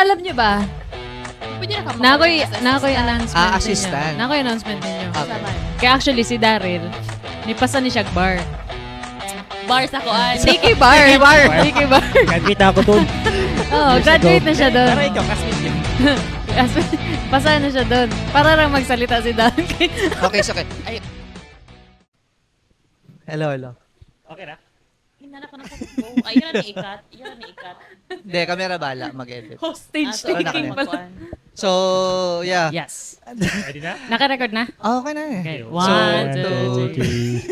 alam niyo ba? Pwede na ka Nakoy announcement assistant. ninyo. Nakoy announcement ninyo. Okay. Kaya actually si Daryl, nipasan ni siya bar. Bars ako. Diki bar. Diki bar. Graduate ako doon. Oo, graduate na siya doon. Pero ikaw, classmate yun. Pasa na siya doon. Para lang magsalita si Daryl. Okay, okay. Hello. Okay na? Hinala ko na sa go. Ayun na ikat. Hindi, camera bala, mag-edit. Hostage so, taking pala. So, yeah. Yes. Ready na? Naka-record na? Okay na eh. Okay. So, 1, 2,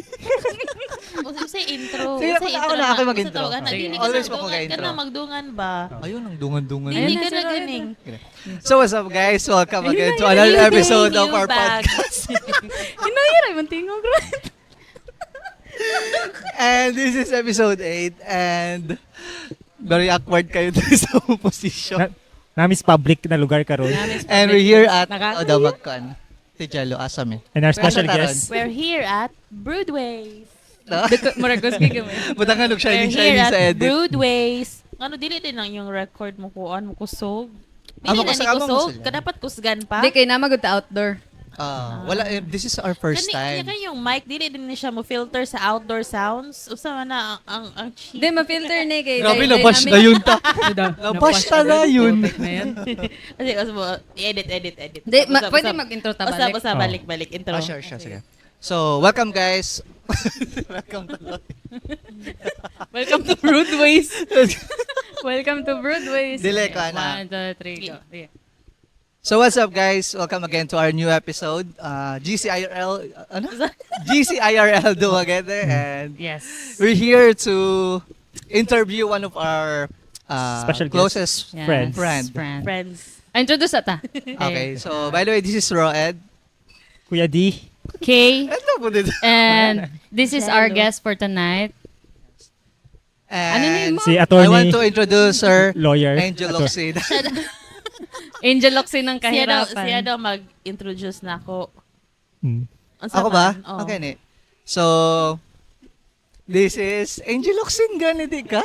3. Say intro. Sige, ako na ako mag-intro. Sige. Always mo mag-intro. Ka na magdungan ba? Ayun, ang dungan-dungan. Hindi Ayun ka na, na si ganing. So, what's up guys? Welcome again to another episode of our podcast. Hinayar ay mantingog, bro. And this is episode 8 and very awkward kayo dun sa position. Namis public na lugar ka ron. And we're here at Naka- Odamagkan. Si Jello Asam eh. And our special Taron. guest, We're here at Broodways. No? Muragoski kami. Butang nga We're shining here sa at edit. Broodways. Ano, dili din lang yung record mo kuan mo kusog. Dili na ni kusog. Kadapat kusgan pa. Hindi, kayo na magod outdoor. Wala, this is our first time. Kanya yung mic, dili din ni siya mo filter sa outdoor sounds. Usa man na ang cheap. Hindi, ma-filter na kayo. Grabe, nabash na yun ta. Nabash na yun. Kasi mo, edit. Hindi, pwede mag-intro ta balik. Basta balik, intro. Sure, sige. So, welcome guys. Welcome to Welcome to Broodways. Welcome to Broodways. Dili ka na. 1, 2, 3, go. Sige. So, what's up guys? Welcome again to our new episode. GCIRL, GCIRL do together and Yes. we're here to interview one of our Special guest. closest Yes. friend. Friends. Introduce ata. Okay, so by the way, this is Roed. Kuya D. Okay. Ano po dito? And this is our guest for tonight. Ano name And mo? Si I attorney, want to introduce her, lawyer. Angel Oxida. Angel Locsin ng Siya kahirapan. daw mag-introduce na ako. Hmm. Unsa Ako ba? man? Oo. Okay ni. So, this is Angel Oxin ganiti ka?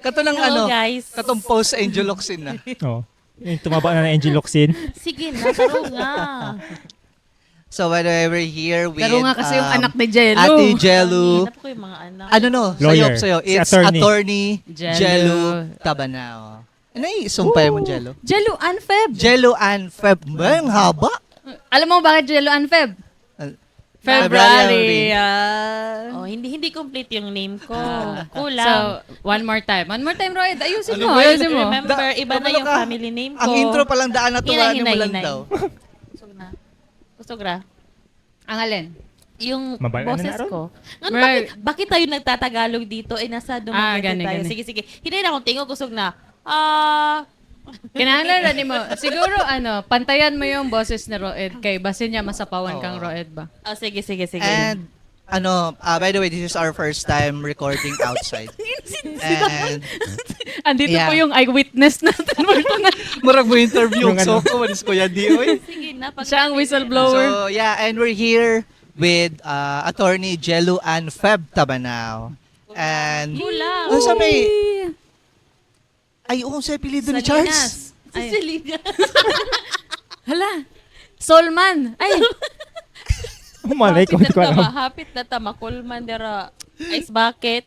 Kato ng Hello, ano, guys. katong post Angel Oxin na. Oh. Yung tumaba na ng Angel Locsin. Sige na, taro nga. So, by the way, we're here with Pero nga kasi yung anak ni Jello. Ate Jello. Hanap ko yung mga anak. Ano no? Lawyer. Sa'yo. Si It's attorney. attorney Jello. Jello Tabanao. Ano yung isumpay mo, Jello? Jello Anfeb. Jello and Feb. Ba, ang haba. Alam mo bakit Jello Anfeb? February. Oh, hindi complete yung name ko. So, Kulang. one more time. One more time, Roy. Ayusin Ano mo. ba yun? Ayusin mo. Remember, iba na yung ka. family name ko. Ang intro pa lang daan na tuwa ni mo lang Hinay. daw. Kusog na. Kusog ra. Ang alin? Yung Mabala na boses na ron. ko. Ano, Right. bakit tayo nagtatagalog dito? Eh, nasa Dumaguete gani, tayo. gani. Sige. Hindi na akong tingog. Kusog na. Kinahanglan ni mo. Siguro, pantayan mo yung boses ni Roed kay basin niya masapawan kang Oo. Roed ba? Sige. And, by the way, this is our first time recording outside. And, Andito Yeah. po yung eyewitness natin. murag mo interview Yung ano. so ko, manis ko yan di, oy. Sige na. Siya ang whistleblower. So, yeah, and we're here with attorney Jello and Feb Tabanao. And, Kulang. ano sabi? Ay, oo, sa apelido ni Charles. Si Selena. Hala. Solman. Ay. Malay ko, hindi ko alam. Hapit na ta. Makulman dera. Ice bucket.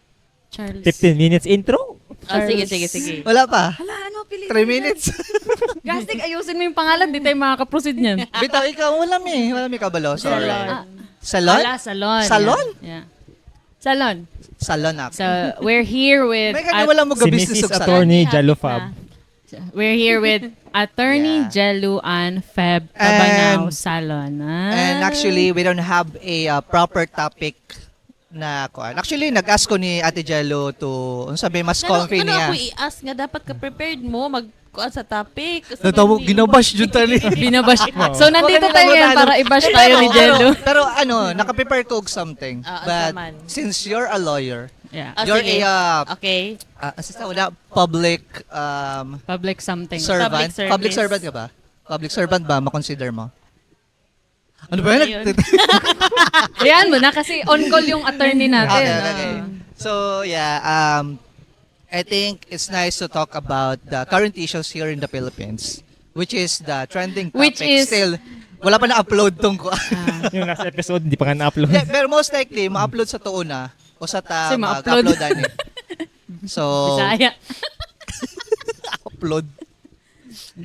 Charles. 15 minutes intro. Sige. Wala pa. Hala, ano pili? 3 minutes. Gastig, ayusin mo yung pangalan. Di tayo makakaproceed niyan. Bitaw, ikaw, wala mi kabalo. Sorry. Salon. Salon? Wala, salon. Salon? Yeah. Salon. Salon ako. So, we're here with... May kanya wala mo Si ga-business Mrs. og salon. Attorney Happy Jello na. Fab. We're here with Attorney Yeah. Jello and Feb Tabanao Salon. And actually, we don't have a proper topic na kuan. Actually, nag-ask ko ni Ate Jello to, sabi, mas comfy Ano niya. ako i-ask nga dapat ka prepared mo magkuan sa topic. Kasi Natawag, hindi- ginabash yun tali. binabash. Oo. So, nandito tayo ngayon para i-bash tayo ni Jello. Pero nakaprepare ko og something. Ah, But asaman. since you're a lawyer, Yeah. Ah, you're sige. Okay. assistant wala, public Public something. servant. Public service. Public servant ka ba? Public servant ba? Ma-consider mo? Ano ba Ano yun? yun? Ayan mo na kasi on-call yung attorney natin. Okay. So, yeah. I think it's nice to talk about the current issues here in the Philippines, which is the trending topic. Which is- Still, wala pa na-upload tong ko. Yung last episode, hindi pa nga na-upload. Yeah, pero most likely, ma-upload sa tuon na o sa Kasi ma-upload. mag-uploadan eh. So, Bisaya. upload.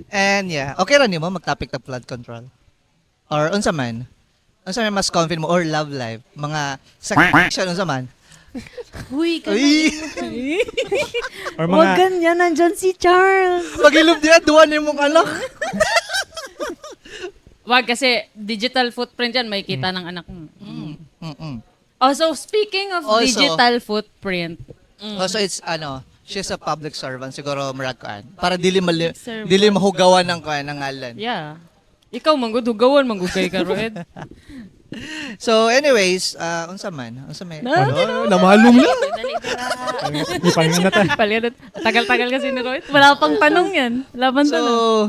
And yeah, okay ra nimo mag-topic ng flood control? Or unsa man? Unsa man mas confident mo or love life? Mga section unsa man? Huy, Uy! Or Huwag mga, ganyan, nandyan si Charles. Magilom diya, duwa ni mong anak. Wag kasi digital footprint yan, may kita ng anak mo. Mm-mm. Also, speaking of Also- digital footprint, Also, it's she's a public servant, siguro marag kuan. Para dili Servant. dili mahugawan ng kuan ng ngalan. yeah. Ikaw, manggudugawan, manggugay ka, Roed. So anyways, unsa man? Unsa may? No, Namalum lang. Dali dira. hindi pa nga na ta. Palitan. Tagal-tagal kasi ni Roed. Wala pang tanong yan. Laban So, tanong.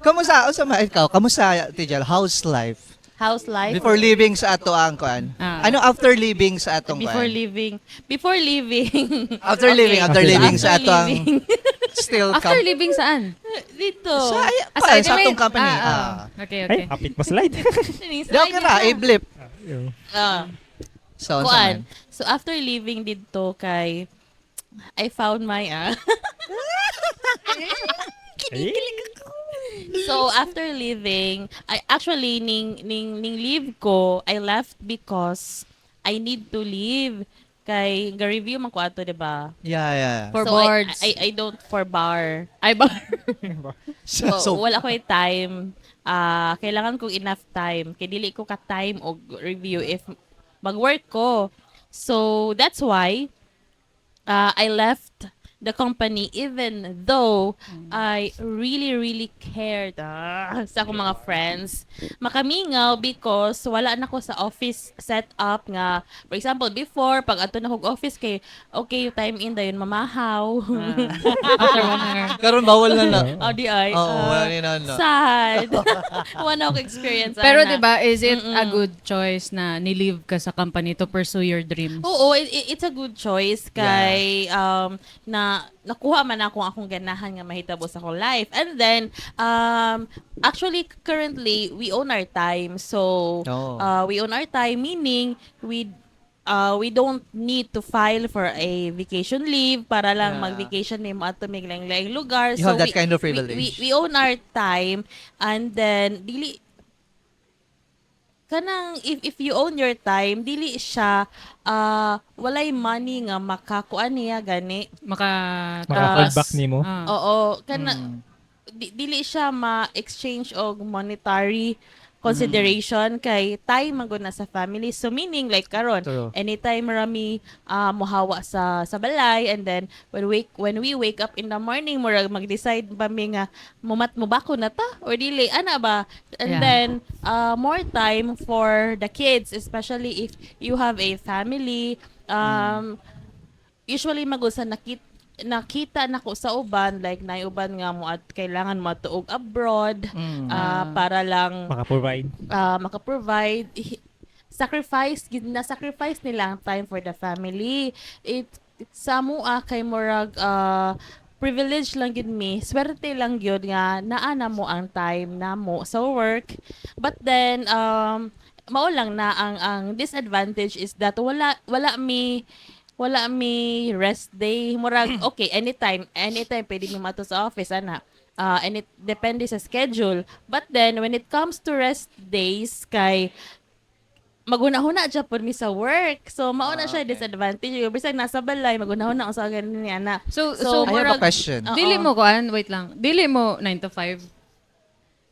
kamusta unsa man ikaw? Kamusta Tijal? How's life? House life. Before leaving sa ato ang kuan. Ah. Ano after leaving sa atong Before kuan? leaving. Before leaving. After leaving, after After leaving After sa ato ang leaving. still After leaving saan? Dito. sa, Ah, pa, sa Adelaide? atong company. Okay, Ay, okay. kapit mo slide. Di okay ra, i-blip. Ah. So, unsa man? Kuan. So after leaving dito kay I found my Ay, So after leaving, I actually ning leave ko, I left because I need to leave kay ga-review man ko ato, 'di ba? Yeah. For So boards. I don't for bar. Ay, ba? So, wala ko yung time. Kailangan kong enough time. Kay dili ko ka time og review if mag-work ko. So that's why I left the company even though I really cared sa akong mga friends. Makamingaw because wala na ko sa office setup nga. For example, before, pag ato na kog office kay, okay, yung time in dayon mamahaw. After 1 hour. Karon bawal na na. Oh, di ay. Oo, wala ni na. Sad. Wala ko experience. Pero ana. 'di ba, is it a good choice na ni-leave ka sa company to pursue your dreams? Oo, it's a good choice kay na nakuha man akong ganahan nga mahitabo sa akong life. And then actually currently we own our time. So Oh. we own our time meaning we don't need to file for a vacation leave para lang Yeah. mag-vacation ni mo ato mig laing lugar. You have that kind of privilege. We own our time and then dili kanang if you own your time dili siya walay money nga makakuan niya gani. maka-fall back ni mo. Oo, kana dili siya ma-exchange og monetary consideration kay time man gud na sa family. So meaning like karon True. anytime rami mohawa sa balay and then when we wake up in the morning murag mag-decide ba mi nga mubako na ta or dili ana ba, and Yeah. then more time for the kids especially if you have a family. Usually magusa nakita nako sa uban like na uban nga mo at kailangan mo tuog abroad para lang Maka-provide. maka-provide sacrifice nila ang time for the family. Sa mua kay murag privilege lang gid mi, swerte lang gyud nga naa na mo ang time na mo sa work, but then mao lang na ang disadvantage is that wala mi rest day. Murag, okay, anytime pwede mi mato sa office, ana. And it depende sa schedule. But then, when it comes to rest days, kay maghuna-huna dyan po mi sa work. So, mauna siya disadvantage. Bisag nasa balay, maghuna-huna ako sa ganun ni ana. So I have a question. Dili mo kuan, wait lang. Dili mo 9 to 5.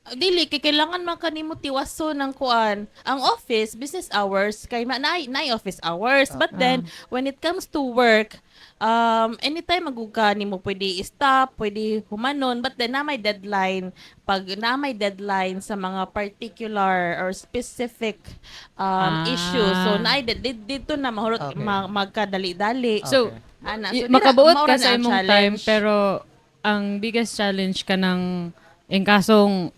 Dili, kailangan man kanimo tiwaso ng kuan. Ang office, business hours, kay na office hours. But then, when it comes to work, anytime maguga nimo pwede stop, pwede humanon, but then na may deadline. Pag na may deadline sa mga particular or specific issue. So, dito na mahurot Okay. magkadali-dali. So, Ana, makabuot maura ka na sa ang imong time, challenge. pero ang biggest challenge ka ng in kasong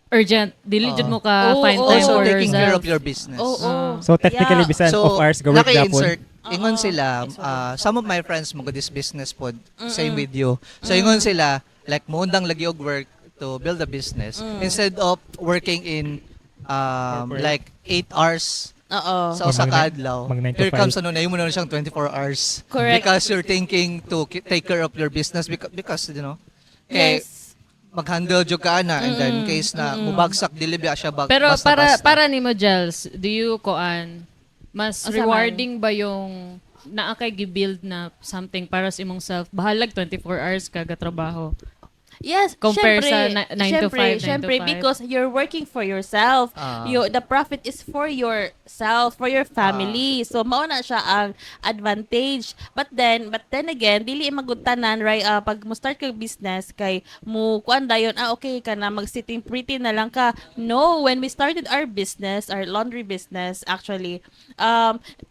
urgent, dili jud mo ka Oo, find oo. time Also for taking care yourself. of your business. Oo. So technically, Yeah. bisan So, of hours, go work naka-insert. gapon. ingon Oo. sila, some of my friends mo this business pod, same with you. So ingon sila, like muundang lagi og work to build a business instead of working in Corporate. like 8 hours Oo. sa usa ka adlaw. mag 9 to Here 5. comes ano na mo na siyang 24 hours. Correct. Because you're thinking to take care of your business because you know. Kay Yes. mag-handle jud ka na and then case na mubagsak dili biya siya Pero para basta-basta. para nimo Gels, do you mas Asa man? rewarding ba yung naa kay gi-build na something para sa imong self? Bahalag 24 hours ka trabaho. Yes, Compare syempre, sa 9 to 5, 9 to syempre, 5. because you're working for yourself. The profit is for yourself, for your family. So mao na siya ang advantage. But then again, dili magutanan right pag mo start kag business kay mo kuan dayon okay ka na mag-sitting pretty na lang ka. No, when we started our business, our laundry business actually,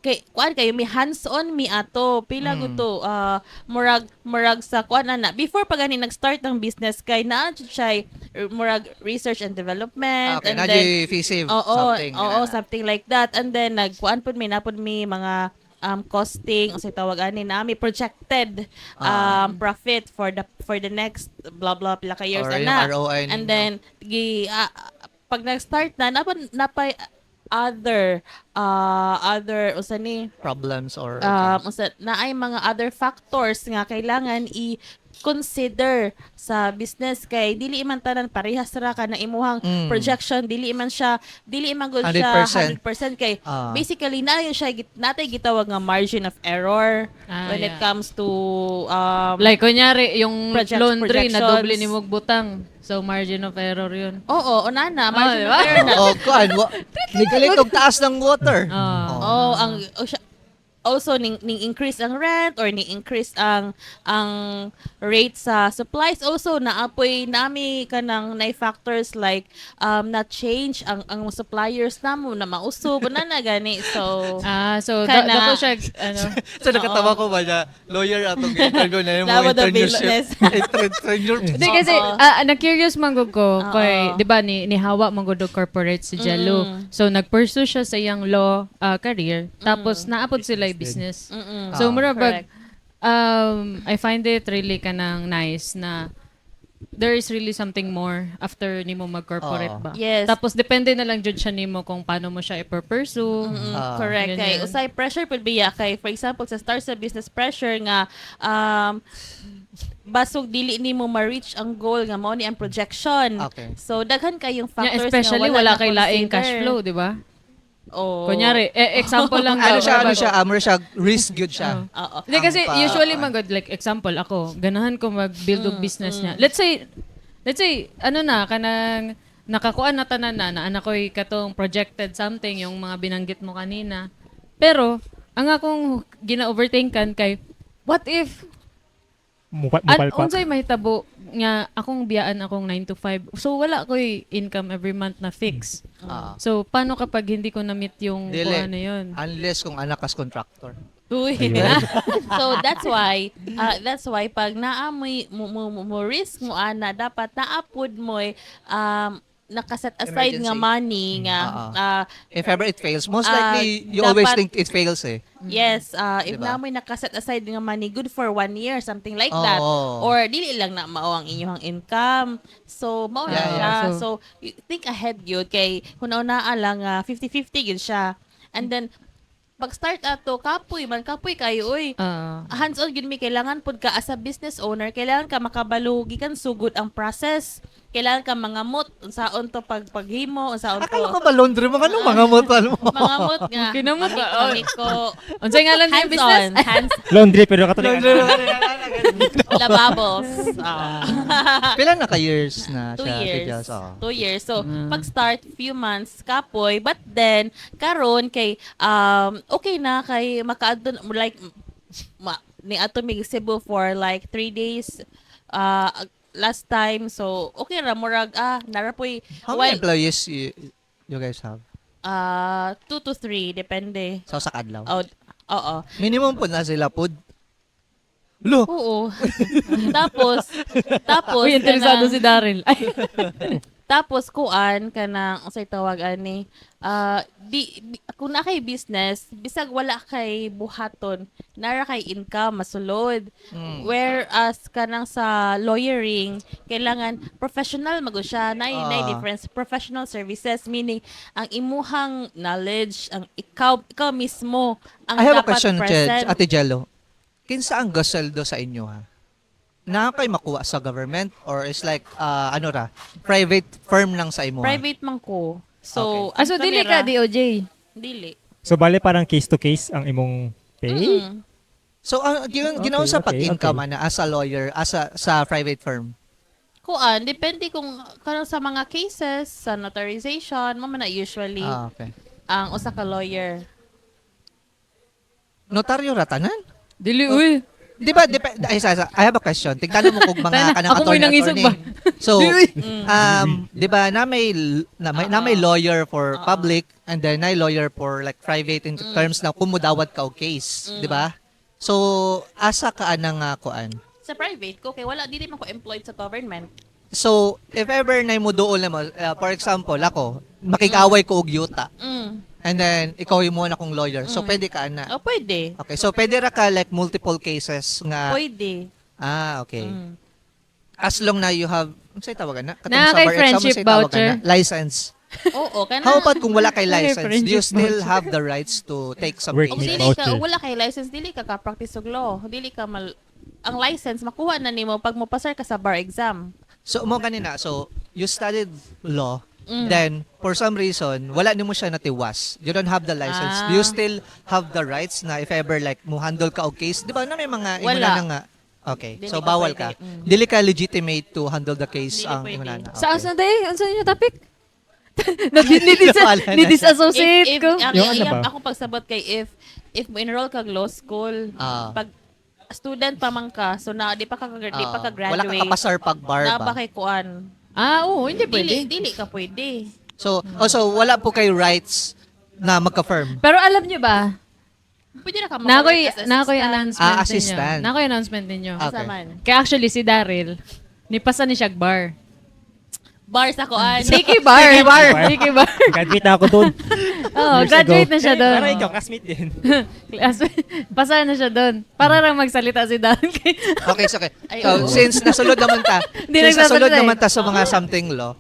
kay kuan kayo may hands-on mi ato. Pila guto murag sa kuan na before pa gani nag-start ang business kay naa jud siya murag research and development Okay, and na then FESIV something something. something like that and then napod mi mga costing o sa tawag ani nami projected profit for the next blah blah pila ka years Or yung ana ROI and ninyo. then pag nag-start na napay other usa ni Problems or na ay mga other factors nga kailangan i-consider sa business kay dili man tanan parehas ra ka na imuhang projection dili man gud siya 100% kay basically na yun siya natay gitawag nga margin of error when it Yeah. comes to Like kunyari yung laundry na projections. doble nimo butang. So margin of error 'yun. unana margin diba? of error na kuan nigalit og taas ng water. Also ning increase ang rent or ning increase ang rate sa supplies also naapoy nami kanang na factors like na change ang suppliers namo na mausog na gani so So Kana- dako siya ano. So nakatawa ko ba na lawyer atong interview na yung Labo the internship. Hindi kasi na-curious manggod ko kay 'di ba ni Hawa manggod og corporate si Jello. So nag-pursue siya sa iyang law career tapos naapod sila yung business. So mura bag correct. I find it really kanang nice na there is really something more after nimo mag-corporate ba. Yes. Tapos depende na lang jud siya nimo kung paano mo siya i-pursue. Correct. Kay ganyan. usay pressure pud biya kay for example sa start sa business pressure nga basog dili nimo ma-reach ang goal nga mao ni ang projection. Okay. So daghan kayong Yeah, factors especially nga wala na kay laing consider. cash flow, di ba? Oh. Kunyari, example lang Ano daw, siya, bag- mura siya risk good siya. Oo. Hindi kasi Ang pa- usually magod like example ako, ganahan ko mag-build og business niya. Let's say ano na kanang nakakuan na tanan na anak ko'y katong projected something yung mga binanggit mo kanina. Pero ang akong gina-overthinkan kay what if Mupalpak. unsay mahitabo nga akong biyaan akong 9 to 5. So wala ko'y income every month na fix. So paano kapag hindi ko na-meet yung Dili. kuan na yun? Unless kung anak kas contractor. Uy. So that's why pag naamoy mo risk mo ana dapat naapod mo nakaset aside nga Emergency. money nga If ever it fails, most likely you dapat- always think it fails eh. yes if Diba? namoy nakaset aside nga money good for 1 year something like Oo. that or dili lang na mao ang inyong income so mao na Yeah, siya yeah. so you think ahead yun kay hunaw-naa lang 50-50 yun siya and then pag start ato kapoy kayo oy hands-on yun mi kailangan pud ka as a business owner kailangan ka makabalo gikan sugod ang process kailangan ka mangamot unsaon to paghimo unsaon to Akala ko ba laundry mga ano, mga motal mo. mangamot nga Kinamot ba? ko Unsay ngalan ng business? hands Laundry, pero katuloy. lavables Pila na ka years na 2 siya? years. Tidyas? Oo. 2 years. So, pag-start, few months, kapoy. But then, karon kay, okay na kay makaadto, like, ni ato mig Cebu for like 3 days, last time. So, okay ra, murag, narapoy, How many employees you guys have? 2 to 3, depende. Sa kadlaw? Oh, oo. Minimum po na sila pod. Lo, Oo. tapos, Uy, interesado kana- si Daryl. Ay, Tapos kuan kanang unsay tawag ani kung na kay business bisag wala kay buhaton nara kay income masulod. Whereas kanang sa lawyering kailangan professional magud siya nay difference professional services meaning ang imuhang knowledge ang ikaw mismo ang I have a dapat question, present. Ate Jello. Kinsa ang gaseldo sa inyo, ha? Na kay makuha sa government or is like, private firm lang sa imo? Ha? Private man ko. So, Ah, so dili ka DOJ. Dili. So, bale parang case to case ang imong pay? Mm. So, ginaon sa okay, pag-income okay. na as a lawyer, sa private firm? Kuan, depende kung kanang sa mga cases, sa notarization, mo man na usually Okay. ang usa ka lawyer. Notaryo ratanan? Dili, uy. Di ba, I have a question. Tignan mo kung mga kanang Ako mo'y attorney. nangisog ba? So, di ba, na may lawyer for public and then na lawyer for like private in terms na kumudawat ka og case, di ba? So, asa ka anang kuan? Sa private ko, kay wala, dili man ko employed sa government. So, if ever na mo doon na mo, for example, ako, makikaway ko og yuta. And then, ikaw yung muna kong lawyer. So, pwede ka na. O, pwede. Okay, so pwede ra ka like multiple cases nga. Pwede. Okay. Mm. As long na you have, ano sa'yo tawagan na? Katong Na sa kay bar exam, friendship ano sa'yo tawagan voucher. na? License. Oo, kana. How about kung wala kay Ay, license? Do you friendship still have the rights to take some Work Kung May cases? dili ka, voucher. wala kay license, dili ka ka-practice og law. Dili ka ang license, makuha na nimo pag mo pasar ka sa bar exam. So, mo kanina, so, you studied law, then, for some reason, wala nimo siya natiwas. You don't have the license. Do you still have the rights na if ever, like, mo handle ka o case? Di ba na may mga, Wala. inguna na nga. Okay, Dili so ka bawal pwede. ka. Dili ka legitimate to handle the case Dili ang pwede. inguna na. Sa asa day? Ano sa inyo topic? Wala na Ni-disassociate ko. Yung ano ba? Ako pagsabot kay if mo enroll kag law school, Ah. pag student pa man ka, so na di pa ka Wala ka graduate. kapasar pag bar Na ba? ba kay kuan? Oo, hindi pwede. Dili ka pwede. So, also, wala po kay rights na magka-firm. Pero alam nyo ba, Pwede na ka nakoy mag-work as nakoy assistant. announcement assistant. ninyo. Nakoy announcement ninyo. Okay. Asa man? Kaya actually si Daryl, nipasa ni siya bar. Bar sa kuan. Siki bar. Siki bar. Graduate na ako doon. Oo, Years graduate ago. na siya doon. Para ikaw, classmate din. Pasa na siya doon. Para lang magsalita si Daryl. Okay, so, okay. Ay, So, oo. since nasulod naman ta, Di since nasulod nagsasalita eh. naman ta sa mga something law,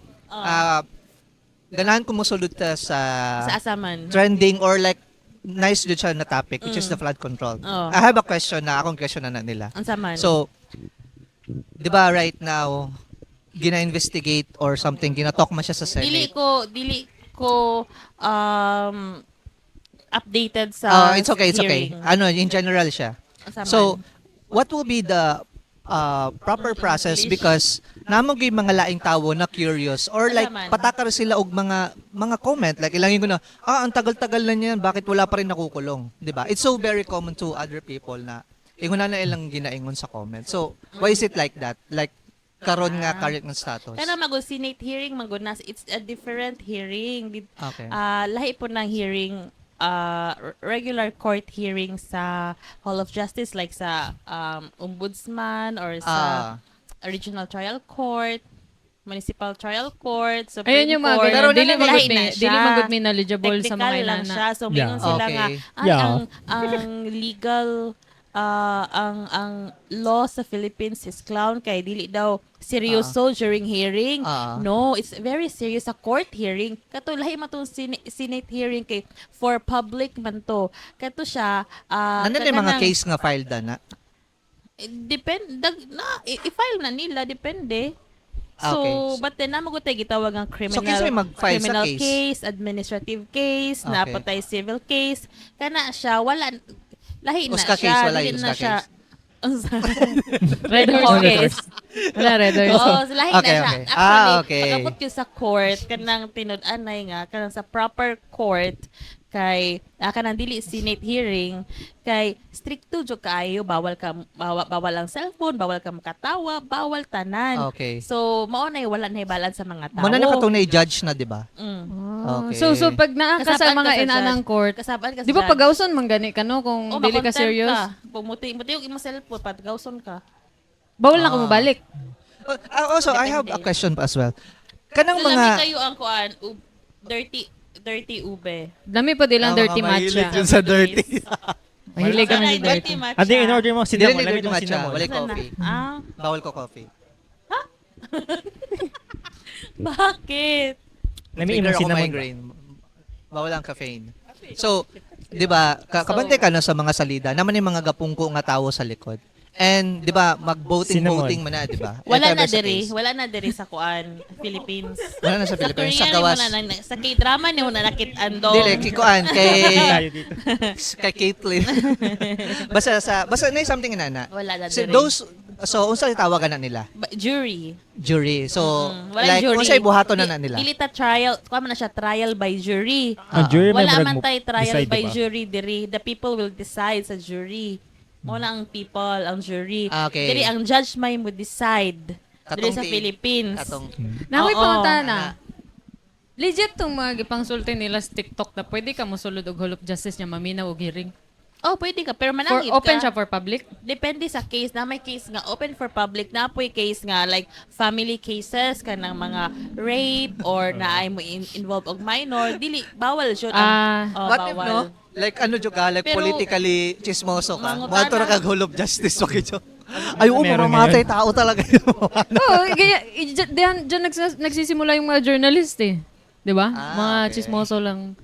ganahan ko musulod ta Sa sa asaman. trending or like nice jud siya na topic, which is the flood control. Oo. I have a question na akong question na nila. Ang saman. So, di ba right now, gina-investigate or something, ginatalk man siya sa dili Senate. ko updated sa It's okay, it's okay. hearing. Ano, in general siya. Ang saman. So, what will be the proper process because namang yung mga laing tawo na curious or like Alaman. patakar sila og mga comment like ilangin ko na ang tagal-tagal na niyan bakit wala pa rin nakukulong, 'di ba? It's so very common to other people na inguna na ilang ginaingon sa comment. So, why is it like that? Like karon nga current ng status. Kana mag Senate hearing magunas, it's a different hearing. Okay. Lahi po ng hearing regular court hearing sa Hall of Justice like sa ombudsman or sa regional trial court, municipal trial court, Supreme Ayun yung mga Court. ganyan. Pero Dili lahi magud na me, siya. dili magud me knowledgeable sa Technical mga lang inana. siya. So, mingon Yeah. sila nga, Okay. ay, Yeah. ang legal, ang law sa Philippines is clown kay dili daw seryoso during hearing. No, it's very serious sa court hearing. Kato, lahi matong Senate hearing kay for public man to. Kato siya, Ano na yung mga case nga filed na? i-file na nila, depende. So, Okay. but then, namagot tayo gitawag ang criminal, kinsa may mag-file sa criminal case? case, administrative case, Okay. napatay civil case. Kana siya, wala, lahi na Uska siya. case, wala dili yung na uska siya. Red horse case. Wala red horse. Oo, so lahi Okay, na siya. okay. Actually, Okay. pag-abot yun sa court, kanang tinud-anay nga, kanang sa proper court, kay kanang dili Senate hearing kay stricto jud kaayo bawal ang cellphone, bawal ka makatawa, bawal tanan. Okay. So mao nay wala na hibalan sa mga tao. Muna na katong na-judge na, di ba? Mm. Okay. So pag naa ka sa Kasabaan mga ka sa inanang judge. court, Kasabaan ka sa di ba judge. pagawson man gani ka no kung O, dili ka makontempt serious? Pumuti yung imong cellphone pag gawson ka. Bawal na ka mabalik. Also, I have a question pa as well. kanang So, mga labi kayo ang kuan, dirty ube. Dami pa dilang dirty matcha. Yun sa dirty. Mahilig kami sa Sana dirty. dirty matcha. Ano yung in-order mo? Dili Cinnamon. ni Lamig dirty ng matcha, cinnamon. wala Sana. coffee. Ah, Bawal ko coffee. bakit? Lamig Trigger ng ako cinnamon. migraine. Bawal ang caffeine. So, 'di ba, kabantay ka na sa mga salida, naman yung mga gapungko nga tawo sa likod. And 'di ba, mag-voting man na, 'di ba? Wala If na ever sa diri, case. wala na diri sa kuan, Philippines. Wala na sa Sa Pilipinas, Korean sa mo gawas. na, sa K-drama ni mo na nakit-ando. Dili kikuan kay Tayo dito. kay Caitlyn. basta na something na. Wala na So, diri. so unsa tawagan na nila? Jury. Jury. So, Wala like jury. unsa ibuhaton na nila? Dili ta trial, kuha man na siya trial by jury. Ang jury may Wala murag man mo tay trial decide, by diba? jury diri. The people will decide sa jury. Mo na ang people, ang jury. Okay. Diri ang judge may mo decide. Diri Katong sa ti- Philippines. Katong Nakoy Oo. pangutana. Legit tong mga gipangsulti nila sa TikTok na pwede ka mosulod og hulop justice niya maminaw og hearing. Oh, pwede ka. Pero For, manangit open ka. siya for public. Depende sa case. Na may case nga open for public. Na po'y case nga like family cases ka ng mga rape or na ay mo involved og minor. Dili, bawal siya. what if no? Like ano jud ka, like Pero, politically chismoso ka. mangutana. Mo ra kag hulop justice okay jo. Ay, Meron mamamatay ngayon. tao talaga yun. Oo, kaya diyan nagsisimula yung mga journalist eh. 'Di ba? Ah, Mga okay. chismoso lang.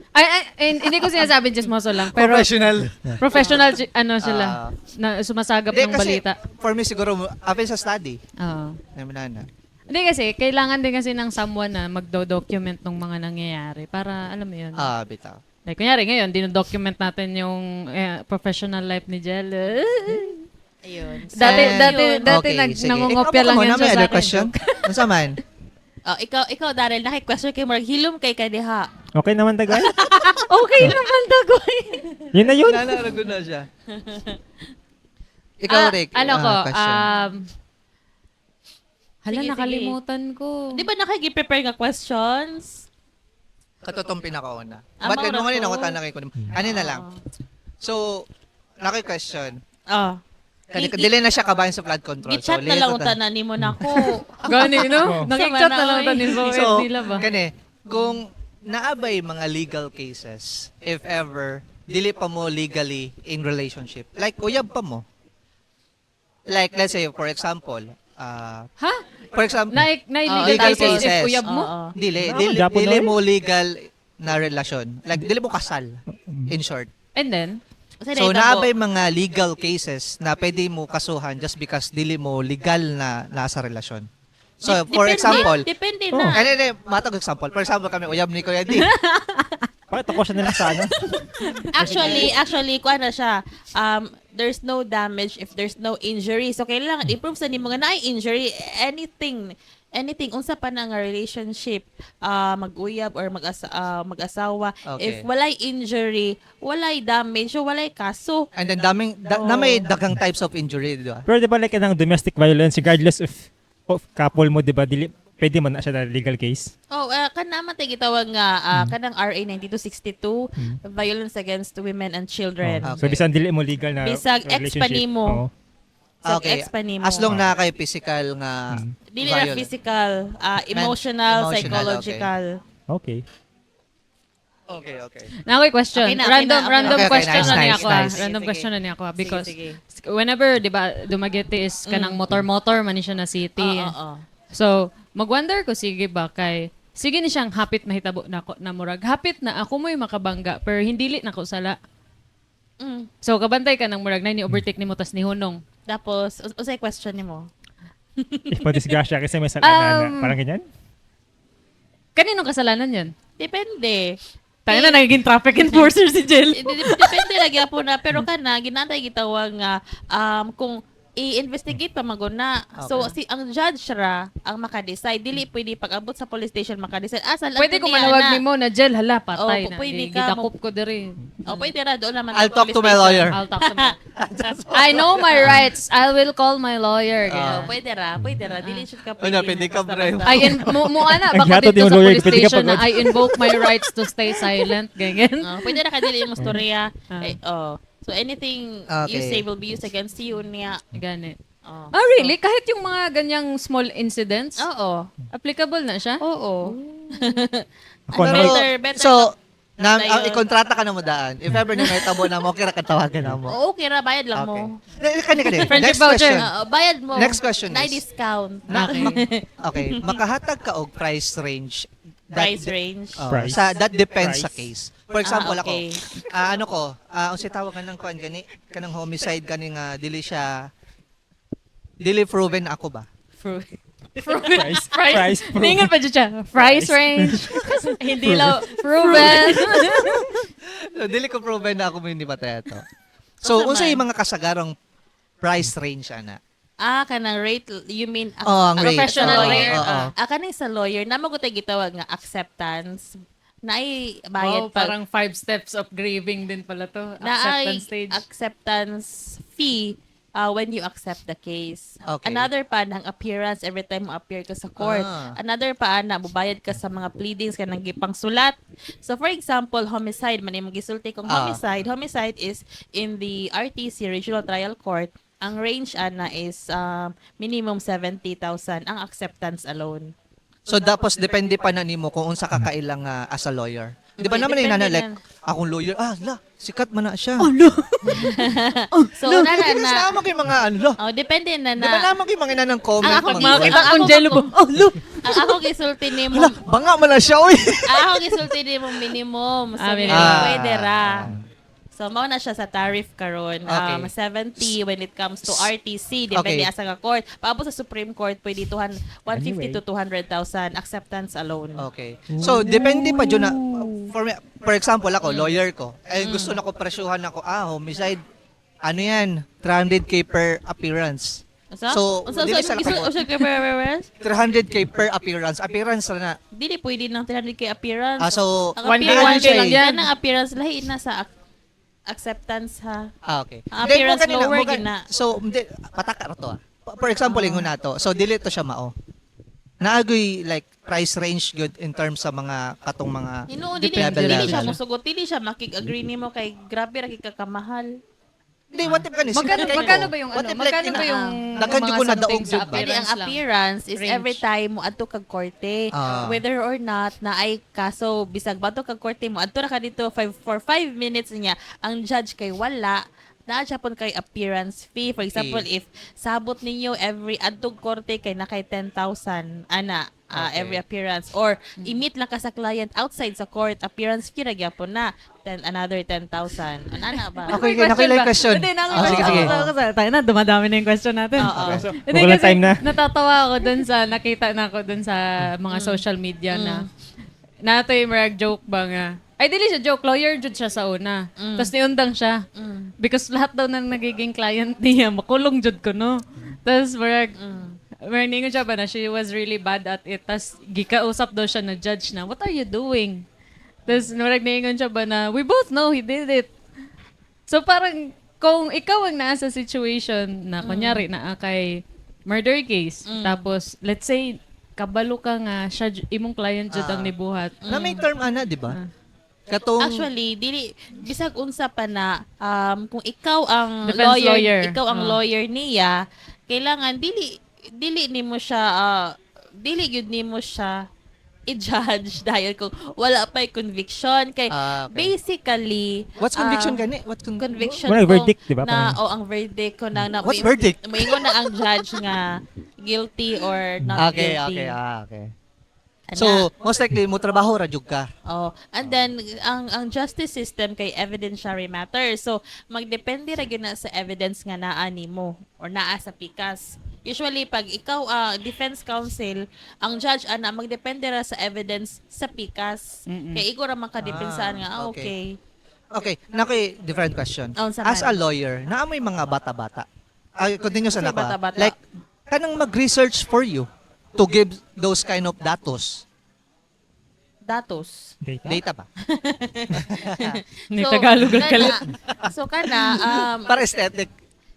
Hindi ko sinasabing chismoso lang, pero Professional. professional ano sila Ah. na sumasagap Hindi, ng kasi balita. for me siguro, apil sa study. Oo. Naman na. Hindi kasi, kailangan din kasi ng someone na magdo-document ng mga nangyayari para, alam mo yun. Bitaw. Like, kunyari ngayon, dinodocument natin yung professional life ni Jel. Ayun. Dati, And- dati sige. nangungopia Ikaw lang mo yan na, may siya sa other akin. question? Ano sa man? Oh, ikaw Daryl, naki-question kay Mark, hilom kay kadiha. Okay naman, Dagay. Okay naman, Dagoy. Yun na yun. Nanarago na siya. Ikaw, Rick. Ano ko, question. hala, Sige, nakalimutan ko. Di ba nakagi-prepare nga questions? Katotong pinakauna. Ah, Ba't maura ganun nga rin to. ako tanong ko? Ano na lang? So, question. Oh. Dili na siya kabayan sa flood control. Gichat na lilit lang ko ta- tanan nimo nako. Gani, no? Oh. Nakikchat na lang Sama na, tanin sa So, nila ba? kani, kung naabay mga legal cases, if ever, dili pa mo legally in relationship, like uyab pa mo. Like, let's say, for example, Ha? for example, Na-illegal legal cases if cases. uyab mo? Oo. dili, Ah, dili, Japo dili na mo legal na relasyon. Like, dili mo kasal, in short. And then, So, naabay mga legal cases na pwede mo kasuhan just because dili mo legal na nasa relasyon. So, for example, depende Oh. na. matag example. For example, kami, uyab ni Kuya D. Bakit ako siya na lang sa ano? Actually, kuha na siya. There's no damage if there's no injury. So, kailangan i-prove sa nimo nga na injury, anything unsa pa na nga relationship, mag-uyab or mag-asawa, Okay. if walay injury, walay damage, so walay kaso. And then, na may dagang types of injury, di ba? Pero di ba like ng domestic violence, regardless of couple mo, di ba, pwede mo na siya na legal case? Oh, naman tayo gitawag nga kanang RA 9262, violence against women and children. Okay. So, bisan dili mo legal na Bisag ex pa relationship. nimo. Oo. Sa Okay. ex pa nimo. As long na kay physical nga Dili na violence. physical, emotional, Emotional, psychological. Okay. Okay, okay. na ako'y question. Okay na, random okay na. random Okay, question nice, na niya nice, ako. nice. Random Sige, question na niya ako. Because Sige. whenever, di ba, Dumaguete is kanang motor-motor man ni siya na city. Oo. So, mag-wonder ko, sige ba, kay, sige ni siyang hapit mahitabo na, na murag. Hapit na ako mo'y makabangga, pero hindi lit na ko sala. Mm. So, kabantay ka ng murag na ni overtake ni mo tas ni Hunong. Tapos, usay question nimo. If madisgrasya kasi may salanan na. Parang ganyan? Kaninong kasalanan yun? Depende. Tayo na nagiging traffic enforcer si Jill. Depende lagi po na pero kana ginatay gitawag nga kung i-investigate pa maguna. So si ang judge ra ang maka-decide dili pwede pag-abot sa police station maka-decide asa lang Pwede ko niya manawag na. ni mo na Jill, hala, patay Oh, na. pwede ka Gidakop ko diri. Oh, pwede ra doon naman I'll sa talk police to my station. lawyer. I'll talk to my I know my rights. I will call my lawyer. Oh, Ganyan. pwede ra. Dili should ka Ano, pwede ka, basta-basta. bro. Mo ana Ang baka gato di dito mo sa lawyer, police pwede ka station na pagod. I invoke my rights to stay silent. Ganyan. Oh, pwede ra ka dili yung storya. Ah. So anything you Okay. say will be used against you niya. Gani. Oh. Ah, really? Kahit yung mga ganyang small incidents, Oo. applicable na siya? Oo. Ako Pero, Better- better so, na- ikontrata ka na mo daan. If ever na may tabo na mo, kira katawagan na mo. Oo, kira, bayad lang mo. Kani. Friendship Next voucher. question. Bayad mo. Next question Na is- discount. Okay, makahatag ka og price range. Price range. Price. That depends sa Price. case. For example, okay. unsa tawag kanang kuan gani, kanang homicide kani nga dili proven ako ba? Price. Price. Ningan pa dyan siya. Price range. Hindi lang proven. So, dili ko proven na ako mo hindi patay ito. So, Unsa unsa man? yung mga kasagarang price range ana? Kanang rate, you mean Ang rate. professional Oo, rate. oo. Kanang sa lawyer, namo ko tayo gitawag nga acceptance. Naay bayad Wow, parang 5 steps of grieving din pala to. naay Acceptance stage. acceptance fee when you accept the case. Okay. Another pa ng appearance every time mo appear ka sa court. Ah. Another pa na mubayad ka sa mga pleadings ka nang gipang sulat. So for example, homicide man imong gisulti kung homicide. Homicide is in the RTC Regional Trial Court. Ang range ana is minimum 70,000 ang acceptance alone. So, tapos depende pa na nimo kung unsa ka kailang as a lawyer. Di ba naman yung Depende like, yan. akong lawyer, sikat man na siya. So na na. Naman kayo mga Depende na Di ba na. naman kayo mga inanang comment? Ang ako mga- Makakita Ang kong ako- jello ko. Oh, look! Ang ako gisulti nimo. Banga man na siya, oy! Ako gisulti nimo minimum. So minimum. pwede ra. So mao na siya sa tariff karon. Okay. 70 when it comes to RTC depende Okay. asa nga court. Paabot sa Supreme Court pwede 150 to 200,000 acceptance alone. Okay. So, depende pa dyan na, for example, ako, lawyer ko, gusto na ko presyuhan ako, homicide, ano yan, 300k per appearance. So, dili sa lakay ko. 300k per appearance. Appearance na. Dili pwede ng 300k appearance. So, Ang 1K, appearance 1K lang yan. Ang appearance lahi na sa acceptance ha. Okay. Ang Hindi, appearance mo kanina, lower mo kan- gina. So, hindi, pataka ra to For example, ingon na to. So, dili to siya mao. Naagoy like price range good in terms sa mga katong mga Hinuon dili level. dili siya musugot, dili siya makig-agree nimo kay grabe ra kay kakamahal. Hindi, what if kanis? Magkano ba yung ano? Magkano ba yung Daghan mga ko na something daog sa jud ba? Pwede ang appearance lang? appearance is Range. every time mo adto kag korte. Whether or not na ay kaso bisag bato kag korte mo adto ra ka dito for 5 minutes niya ang judge kay wala naa siya pon kay appearance fee. For example, if sabot ninyo every adtog korte kay na kay 10,000 ana every appearance or i-meet lang ka sa client outside sa court appearance fee ra gyapon na then another 10,000 ana ba. Okay, nakilay question. Hindi, Sige, sige. Tayo na, dumadami na yung question natin. Oo. Okay, so, Hindi, wala kasi time na. natatawa ako dun sa, nakita na ako dun sa mga social media na, natoy marag joke ba nga. Ay, dili siya joke, lawyer jud siya sa una. Tapos niundang siya. Because lahat daw ng nagiging client niya, makulong jud ko, no? Tapos marag, marag ningon siya ba na she was really bad at it. Tapos gikausap daw siya na judge na, what are you doing? Tapos marag ningon siya ba na, we both know he did it. So parang, kung ikaw ang nasa situation na kunyari na kay murder case, tapos let's say kabalo ka nga siya imong client jud ang nibuhat. Na may term ana, di ba? Katong Actually, dili bisag unsa pa na kung ikaw ang Defense lawyer. ikaw ang lawyer niya, kailangan dili nimo siya dili gyud nimo siya i-judge dahil kung wala pa'y conviction kay Okay. basically what's conviction gani? What conviction Wala, ko verdict, di ba? na Parang- ang verdict ko na What's verdict? moingon na ang judge nga guilty or not Okay, guilty. okay. Ana. So, most likely mo trabaho ra jud ka. And then ang justice system kay evidentiary matter. So magdepende ra gyud na sa evidence nga naa nimo or naa sa pikas. Usually pag ikaw defense counsel, ang judge ana magdepende ra sa evidence sa pikas. Kay ikaw ra makadepensaan nga okay. okay. Okay, different question. Unsa As man? a lawyer, naa may mga bata-bata. Continue sa Unsay nako. bata-bata? Like kanang mag-research for you to give those kind of datos. Datos. Data ba? Ni Tagalog ang kalit. kana Para aesthetic.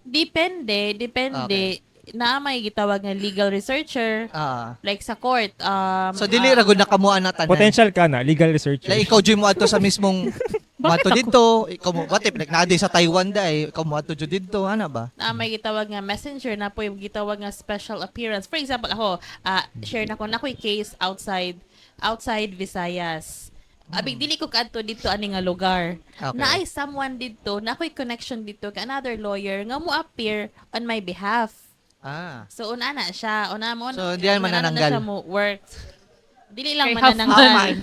depende na may gitawag nga legal researcher like sa court So dili ra gud nakamuan na tanan. Potential ka na, legal researcher. Like ikaw Jim mo adto sa mismong Mato dito, ikaw mo, what if, like, naaday sa Taiwan dahil, ikaw mo ato dito, ano ba? Na may gitawag nga messenger na po yung gitawag nga special appearance. For example, ako, share na ko yung case outside Visayas. Abig dili ko kadto dito ani nga lugar. Okay. Na ay someone dito, na ako'y connection dito ka another lawyer nga mo appear on my behalf. Ah. So una na siya, una mo So, di yan una na manananggal. siya mo work. Dili lang Kay half manananggal.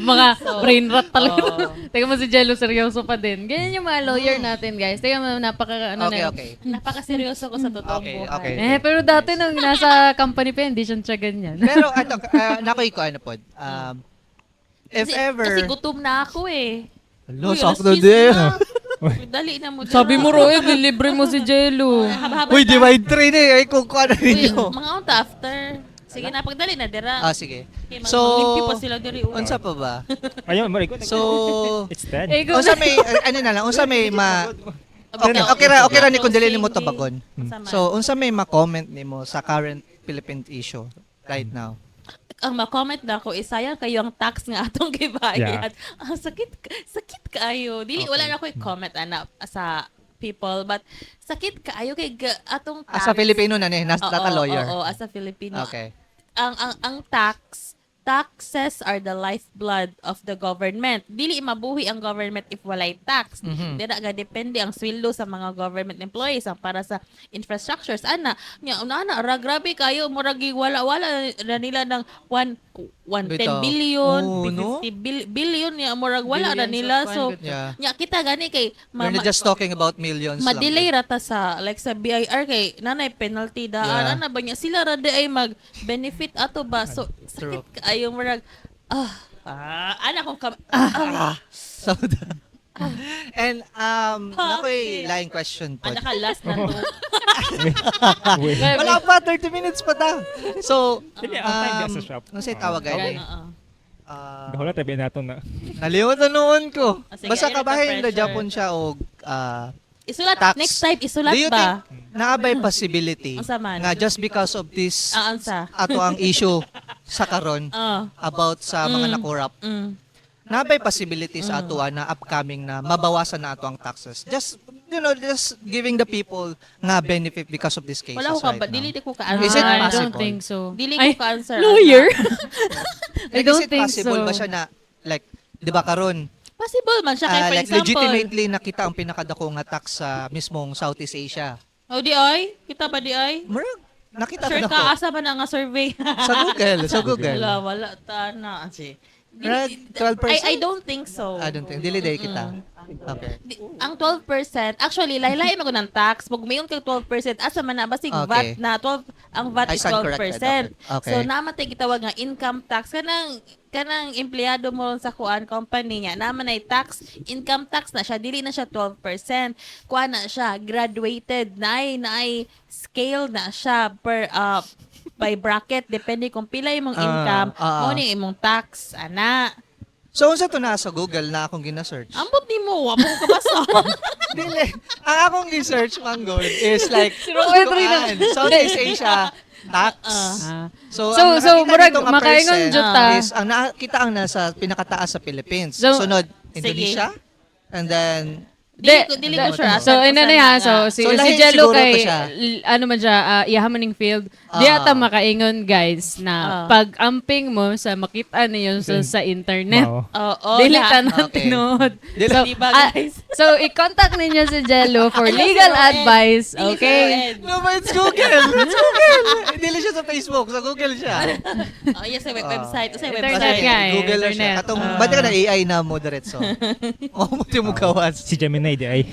mga brain rot talaga. Oo. Teka mo si Jello, seryoso pa din. Ganyan yung mga lawyer natin, guys. Teka mo, napaka, ano Okay, na. okay. Napakaseryoso ko sa totoong Okay, buhay. okay. Pero dati nung nasa company pa, hindi siya ganyan. Pero, nakoy ko, ano po, if Kasi ever, gutom na ako eh. Hello, Uy, sakto alas 10 din. na. Dali na mo. Sabi mo, Roy, delivery mo si Jello. Haba-haba Uy, ta. divide train eh. Ay, kung ano Uy, ninyo. mga unta after. Sige na, pagdali na, dira. Ah, sige. Okay, So, maglimpi pa sila diri. unsa pa ba? Ayun, mo ko. So, It's dead. Eh, unsa may, ano na lang, unsa may okay ra ni kung dili nimo tabagon. So, unsa may ma-comment nimo sa current Philippine issue right now? ang ma-comment na ako is sayang kayo ang tax nga atong gibayad. Sakit kaayo. Dili wala na ko i-comment ana sa people but sakit kaayo kay atong tax. As a Filipino na ni, not a lawyer. Oo, as a Filipino. Okay. Ang taxes are the lifeblood of the government. Dili mabuhi ang government if walay tax. Dira ga depende ang sweldo sa mga government employees ang para sa infrastructures. Ana, ra grabe kayo murag wala na nila ng 110 Bitaw. billion, Oh, no? 50 billion ya murag wala na nila. So Yeah. nya kita gani kay We're not just talking about millions ma-delay lang. rata sa like sa BIR kay nanay penalty daan Yeah. ana ba niya sila ra di ay mag-benefit ato ba so True. sakit kaayo murag ana kong So, and nakoy laing question po. ana ka last na to. Wala pa 30 minutes pa ta. So, Hindi, ang time dia sa shop. ano say tawag ay? Oo. Gahula tabi nato na. Nalimutan noon ko. Sige, Basta ayun, kabahin na pressure. Japon siya og Isulat tax. next time isulat Do you ba? think naabay possibility Unsa man? nga just because of this Ansa? ato ang issue sa karon about sa mga nakurap, naabay possibility sa ato na upcoming na mabawasan na ato ang taxes. Just giving the people nga benefit because of this cases Wala ko right ka ba now. dili ko ka Is it I possible? don't think so. Dili Ay, ko ka answer. lawyer? I Like, is don't it think possible so. ba siya na like 'di ba karon Possible man siya kay for like example. legitimately nakita ang pinakadako nga tax sa mismong Southeast Asia. Oh di ay? Kita ba di ay? Murag nakita Sure ko ka asa ba na nga survey? sa Google. Wala ta na si. Murag 12%. I don't think so. I don't think dili day kita. Okay. Ang 12%, actually, laylay mo ko ng tax. Pag mayon kag 12%, asa man na, basig Okay. VAT na, ang VAT I is stand 12%. corrected. Okay. So, namatay gitawag nga income tax. Kanang empleyado mo ron sa kuan company niya, naman ay tax, income tax na siya, dili na siya 12%. Kuan na siya, graduated, na ay scale na siya per, by bracket, depende kung pila imong income, mo ni imong tax, ana. So unsa to na sa Google na akong gina-search? Ambot ni mo, wa mo ko kabasa. Dili. Ang akong gi-search manggol is like Southeast Asia tax. So, ang nakita murag, dito nga makaingon percent jud ta. is ang nakita ang nasa pinakataas sa Philippines. So, Sunod Indonesia and then Dili ko sure. So, ina na yan. Si lahi Jello siguro kay, to siya. ano man siya, iyahaman ng field. Di ata makaingon, guys, na pag amping mo sa makita niyo sa internet, Wow. Oo, dili na. tanan Okay. tinod. Dili. So, Diba, guys? so, i-contact ninyo si Jello for legal advice, okay? No, but it's Google. It's Google. Dili siya sa Facebook, sa Google siya. Oh, yes, sa website. Sa Internet website. nga eh. Google na siya. internet. Katong ba't ka na AI na mo diretso? Oh, mo mo gawas. Si Gemini di ay.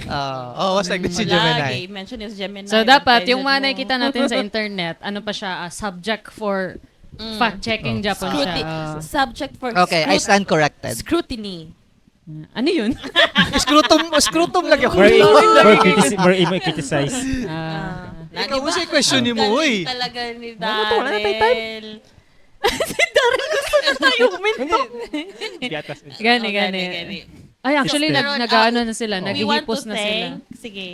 Was like this si Gemini. Mention is Gemini. So, dapat, yung mga Mo. nakikita natin sa internet, ano pa siya, subject for fact-checking Japan siya. Subject for Okay, I stand corrected. scrutiny. Ano yun? Scrutum lagi ako. More criticize. Ikaw mo siya question ni mo, uy. Talaga ni Wala tayo time. Darrell. Biatas. Gani. Ay, actually, Pero, nag-ano na sila, We want to naghihipos na sila. thank, sige.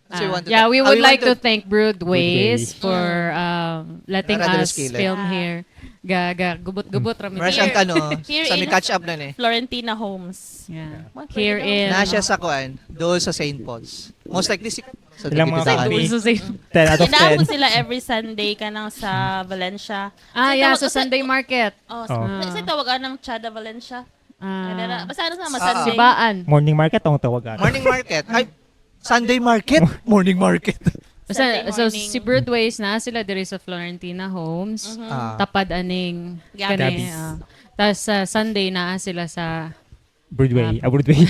So you want to Yeah, thank- we oh, would you like want to thank Broadways Broadway. for letting Radyo us Skillet. film here. Gubot-gubot rami. Mara siyang Here sa may in- catch up na eh. Florentina Homes. Yeah. What, Here pwede in Na siya sa kuan, doon sa St. Paul's. Most likely si sa Ilang mga Dapitan. kami? So, say, 10 out of Inaabot 10. sila every Sunday kanang sa Valencia. yeah, tawag- sa Sunday market. Oh, Oh. Kasi tawagan ng Chada Valencia. Basta ano sa mga Ah. Sunday. Sibaan. Morning market ang tawagan. Morning market. Ay, Sunday market? Morning market. Basta, Sunday so morning. si Broadways na sila diri sa Florentina Homes. Ah. Tapad aning Gabis. Tapos sa Sunday na sila sa Broadway. Broadway.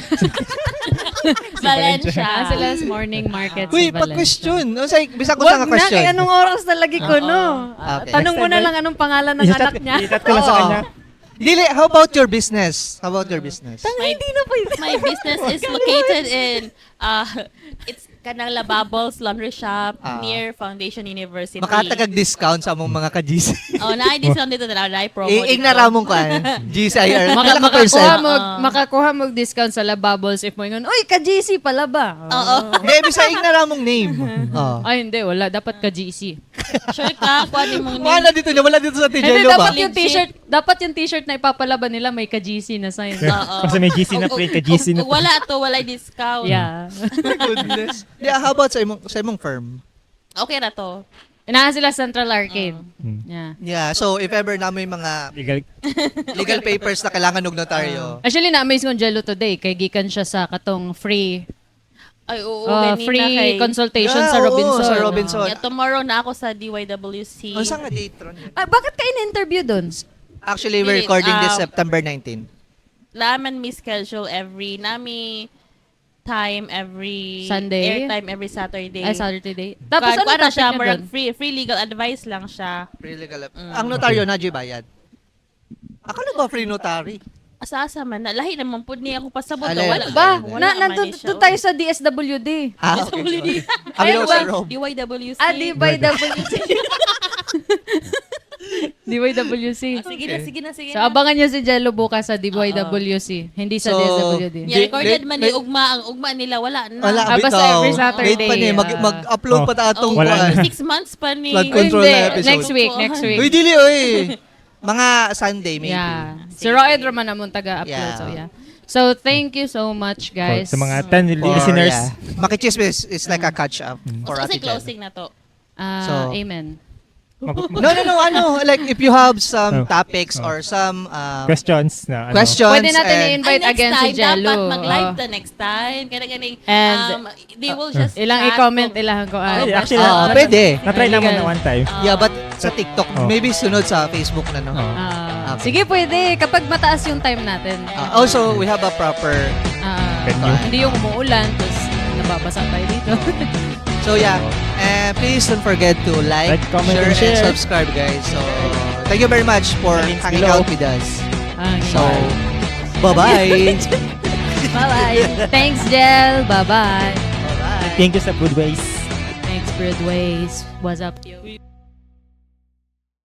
Valencia. na sila sa morning market Uy, sa Valencia. pag-question. O say, bisa ko sa Wag na, question. kaya anong oras na lagi ko, no? Okay. Tanong mo na lang anong pangalan ng anak niya. I-chat ko lang sa Oo. kanya. Dili, how about your business? How about your business? My business is located in it's kanang La Bubbles Laundry Shop Ah. near Foundation University. Makatagag-discount sa among mga ka-GC. Oh, na-discount dito na promo dito. Iing na ramong kan. GCIR. Ilang ka Makakuha percent? mo, makakuha mo discount sa La Bubbles if mo ingon, uy, ka-GC pala ba? Oo. Hindi, bisa iing na ramong name. Oh. Ay, hindi, wala. Dapat ka-GC. Sure ka, kuha din mong Wala dito niya, wala dito sa Hindi, Tijelo ba? dapat yung t-shirt na ipapalaban nila may ka-GC na sign. Oo. Kasi may GC na print, ka-GC na Kung wala to, wala discount. Yeah. Goodness. Yeah, how about sa imong firm? Okay na to. Inaahan sila Central Arcade. Hmm. Yeah. Yeah, so if ever na may mga Legal. legal papers na kailangan ng notaryo. Actually, na-amaze ko ang Jello today. Kay gikan siya sa katong free Ay, oo, ganina free kay... consultation Yeah, sa oo, Robinson. sa Robinson. Yeah, tomorrow na ako sa DYWC. Ano sa nga date ron? Bakit ka in-interview doon? Actually, we're recording this September 19. Laman mi schedule nami time every Sunday? airtime every Saturday. Ay, Saturday. Tapos ano ano topic siya, niya murag doon? free legal advice lang siya. Free legal. Ang notaryo na bayad. Akala ba free notary? Asa man na lahi naman pud niya ako pasabot. Alin? Wala Ba, wala nandun man siya. tayo sa DSWD. Ah, okay. DSWD. Kami daw sa Ayun Rob. DYWC. DYWC. DYWC. Sige na. So, abangan nyo si Jello bukas sa DYWC. Hindi sa So, DSWD. Yeah, recorded Late- man ni ugma ang ugma nila wala na. Wala, Ah, basta bitaw. every Saturday, Late pa niya. Mag-upload pa ta atong Oh, wala kuan. 6 months pa ni. Flood control Hindi, na episode. next week. Uy, dili, oy. Mga Sunday, maybe. Yeah. Si Roed Roman namon taga-upload. Yeah. So, yeah. So, thank you so much, guys. Sa mga 10 For, listeners. yeah. Makichismis is like a catch-up for Kasi Ate Jen. closing na to. So- Amen. No. Like, if you have some Oh. topics or some Questions na ano. questions. Pwede natin and- i-invite Ay, next again si time, Jello. dapat mag-live Oh. the next time. Kaya ganing, And, they will just Ilang chat i-comment, kung- ilang ko. Ay, actually, Pwede. Na-try naman na one time. Yeah, but sa TikTok, Oh. maybe sunod sa Facebook na, no? Oh. Okay. Sige, pwede. Kapag mataas yung time natin. Also, we have a proper... Venue. Hindi yung umuulan, tapos nababasa tayo dito. So, yeah. And please don't forget to like, Like, comment, share, and share. subscribe, guys. So, thank you very much for Links hanging below. out with us. Okay. So, bye-bye. Bye-bye. Thanks, Jel. Bye-bye. Bye-bye. Thank you sa Broadways. Thanks, Broadways. What's up, yo?